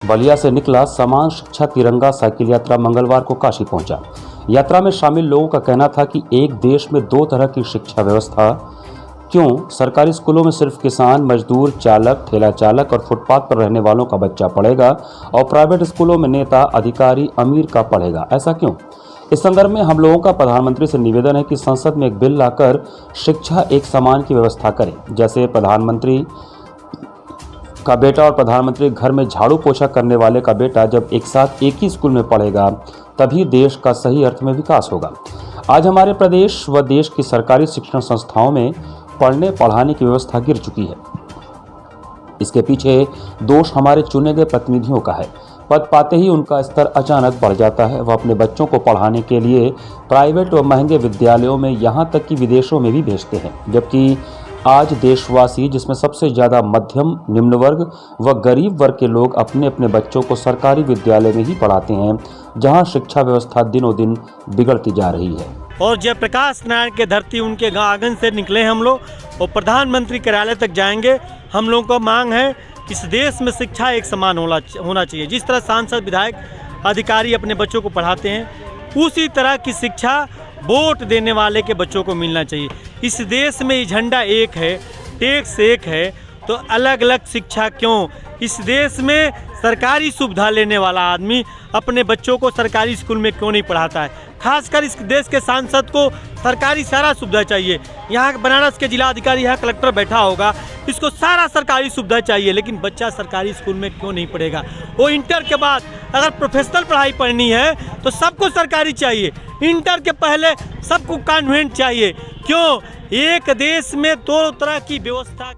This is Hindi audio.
बलिया से निकला समान शिक्षा तिरंगा साइकिल यात्रा मंगलवार को काशी पहुंचा। यात्रा में शामिल लोगों का कहना था कि एक देश में दो तरह की शिक्षा व्यवस्था क्यों, सरकारी स्कूलों में सिर्फ किसान, मजदूर, चालक, ठेला चालक और फुटपाथ पर रहने वालों का बच्चा पढ़ेगा और प्राइवेट स्कूलों में नेता, अधिकारी, अमीर का पढ़ेगा, ऐसा क्यों? इस संदर्भ में हम लोगों का प्रधानमंत्री से निवेदन है कि संसद में एक बिल लाकर शिक्षा एक समान की व्यवस्था करें। जैसे प्रधानमंत्री का बेटा और प्रधानमंत्री घर में झाड़ू पोछा करने वाले का बेटा जब एक साथ एक ही स्कूल में पढ़ेगा तभी देश का सही अर्थ में विकास होगा। आज हमारे प्रदेश व देश की सरकारी शिक्षण संस्थाओं में पढ़ने पढ़ाने की व्यवस्था गिर चुकी है। इसके पीछे दोष हमारे चुने गए प्रतिनिधियों का है। पद पाते ही उनका स्तर अचानक बढ़ जाता है। वह अपने बच्चों को पढ़ाने के लिए प्राइवेट व महंगे विद्यालयों में, यहाँ तक कि विदेशों में भी भेजते हैं, जबकि आज देशवासी, जिसमें सबसे ज़्यादा मध्यम, निम्न वर्ग व गरीब वर्ग के लोग अपने अपने बच्चों को सरकारी विद्यालय में ही पढ़ाते हैं, जहां शिक्षा व्यवस्था दिनों दिन बिगड़ती जा रही है। और जयप्रकाश नारायण के धरती उनके आंगन से निकले हम लोग और प्रधानमंत्री कार्यालय तक जाएंगे। हम लोगों को मांग है, इस देश में शिक्षा एक समान होना चाहिए। जिस तरह सांसद, विधायक, अधिकारी अपने बच्चों को पढ़ाते हैं, उसी तरह की शिक्षा वोट देने वाले के बच्चों को मिलना चाहिए। इस देश में झंडा एक है, टैक्स एक है, तो अलग अलग शिक्षा क्यों? इस देश में सरकारी सुविधा लेने वाला आदमी अपने बच्चों को सरकारी स्कूल में क्यों नहीं पढ़ाता है? खासकर इस देश के सांसद को सरकारी सारा सुविधा चाहिए। यहाँ बनारस के जिला अधिकारी, यहाँ कलेक्टर बैठा होगा, इसको सारा सरकारी सुविधा चाहिए, लेकिन बच्चा सरकारी स्कूल में क्यों नहीं पढ़ेगा? वो इंटर के बाद अगर प्रोफेशनल पढ़ाई पढ़नी है तो सबको सरकारी चाहिए, इंटर के पहले सबको कॉन्वेंट चाहिए। क्यों? एक देश में दो तरह की व्यवस्था